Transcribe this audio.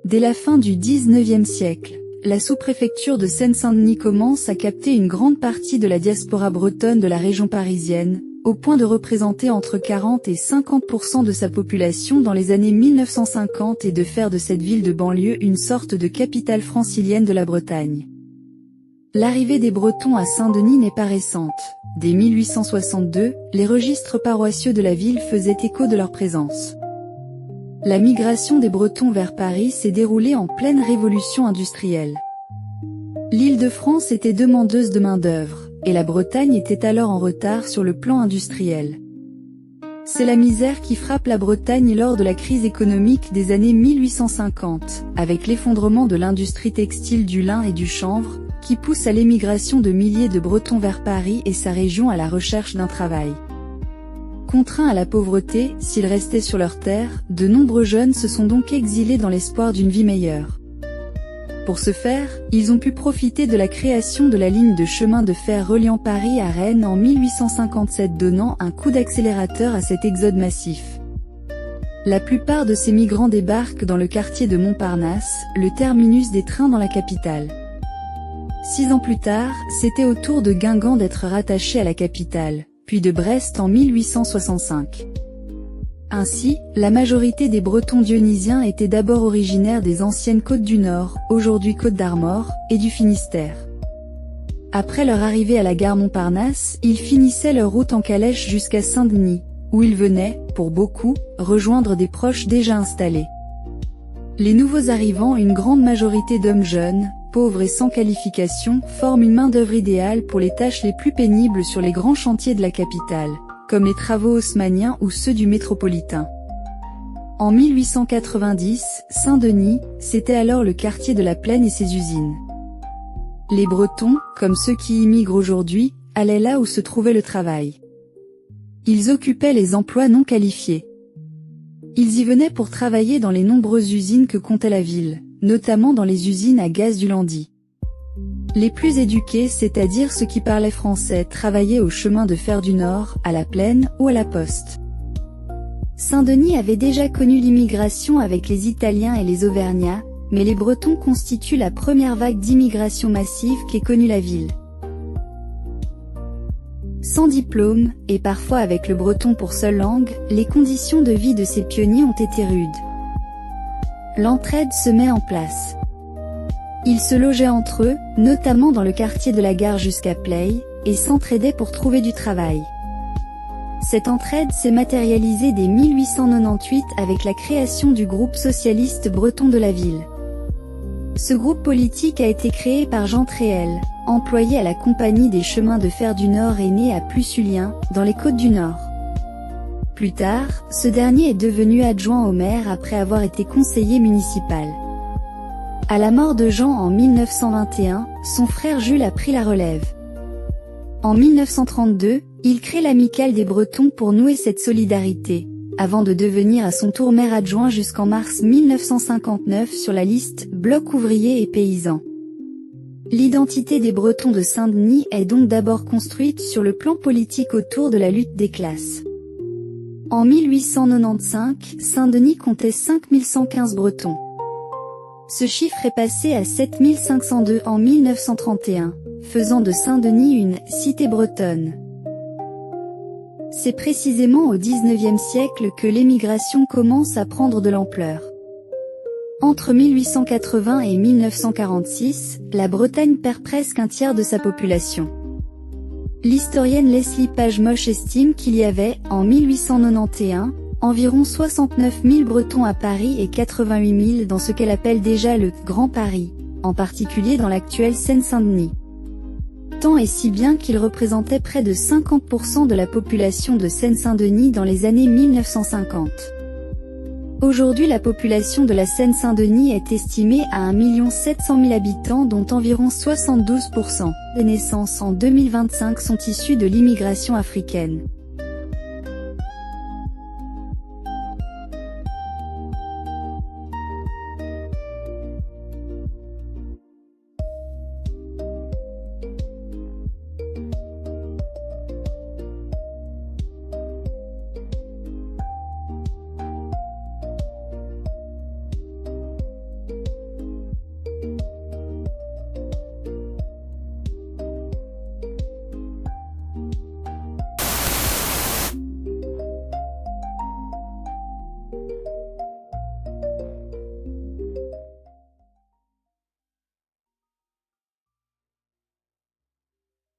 Dès la fin du XIXe siècle, la sous-préfecture de Seine-Saint-Denis commence à capter une grande partie de la diaspora bretonne de la région parisienne, au point de représenter entre 40 et 50% de sa population dans les années 1950 et de faire de cette ville de banlieue une sorte de capitale francilienne de la Bretagne. L'arrivée des Bretons à Saint-Denis n'est pas récente. Dès 1862, les registres paroissiaux de la ville faisaient écho de leur présence. La migration des Bretons vers Paris s'est déroulée en pleine révolution industrielle. L'Île-de-France était demandeuse de main-d'œuvre, et la Bretagne était alors en retard sur le plan industriel. C'est la misère qui frappe la Bretagne lors de la crise économique des années 1850, avec l'effondrement de l'industrie textile du lin et du chanvre, qui pousse à l'émigration de milliers de Bretons vers Paris et sa région à la recherche d'un travail. Contraints à la pauvreté, s'ils restaient sur leur terre, de nombreux jeunes se sont donc exilés dans l'espoir d'une vie meilleure. Pour ce faire, ils ont pu profiter de la création de la ligne de chemin de fer reliant Paris à Rennes en 1857, donnant un coup d'accélérateur à cet exode massif. La plupart de ces migrants débarquent dans le quartier de Montparnasse, le terminus des trains dans la capitale. 6 ans plus tard, c'était au tour de Guingamp d'être rattaché à la capitale, puis de Brest en 1865. Ainsi, la majorité des Bretons dionysiens étaient d'abord originaires des anciennes Côtes du Nord, aujourd'hui Côtes d'Armor, et du Finistère. Après leur arrivée à la gare Montparnasse, ils finissaient leur route en calèche jusqu'à Saint-Denis, où ils venaient, pour beaucoup, rejoindre des proches déjà installés. Les nouveaux arrivants, une grande majorité d'hommes jeunes, pauvres et sans qualification, forment une main-d'œuvre idéale pour les tâches les plus pénibles sur les grands chantiers de la capitale, comme les travaux haussmanniens ou ceux du métropolitain. En 1890, Saint-Denis, c'était alors le quartier de la Plaine et ses usines. Les Bretons, comme ceux qui immigrent aujourd'hui, allaient là où se trouvait le travail. Ils occupaient les emplois non qualifiés. Ils y venaient pour travailler dans les nombreuses usines que comptait la ville, notamment dans les usines à gaz du Landy. Les plus éduqués, c'est-à-dire ceux qui parlaient français, travaillaient au chemin de fer du Nord, à la Plaine ou à la Poste. Saint-Denis avait déjà connu l'immigration avec les Italiens et les Auvergnats, mais les Bretons constituent la première vague d'immigration massive qu'ait connue la ville. Sans diplôme, et parfois avec le breton pour seule langue, les conditions de vie de ces pionniers ont été rudes. L'entraide se met en place. Ils se logeaient entre eux, notamment dans le quartier de la gare jusqu'à Pley, et s'entraidaient pour trouver du travail. Cette entraide s'est matérialisée dès 1898 avec la création du groupe socialiste breton de la ville. Ce groupe politique a été créé par Jean Tréhel, employé à la Compagnie des chemins de fer du Nord et né à Plus-Sulien, dans les Côtes du Nord. Plus tard, ce dernier est devenu adjoint au maire après avoir été conseiller municipal. À la mort de Jean en 1921, son frère Jules a pris la relève. En 1932, il crée l'Amicale des Bretons pour nouer cette solidarité, avant de devenir à son tour maire adjoint jusqu'en mars 1959 sur la liste Bloc ouvrier et paysan. L'identité des Bretons de Saint-Denis est donc d'abord construite sur le plan politique autour de la lutte des classes. En 1895, Saint-Denis comptait 5115 Bretons. Ce chiffre est passé à 7502 en 1931, faisant de Saint-Denis une « cité bretonne ». C'est précisément au XIXe siècle que l'émigration commence à prendre de l'ampleur. Entre 1880 et 1946, la Bretagne perd presque un tiers de sa population. L'historienne Leslie Page-Moche estime qu'il y avait, en 1891, environ 69 000 Bretons à Paris et 88 000 dans ce qu'elle appelle déjà le « Grand Paris », en particulier dans l'actuelle Seine-Saint-Denis. Tant et si bien qu'ils représentaient près de 50% de la population de Seine-Saint-Denis dans les années 1950. Aujourd'hui, la population de la Seine-Saint-Denis est estimée à 1 700 000 habitants, dont environ 72% des naissances en 2025 sont issues de l'immigration africaine.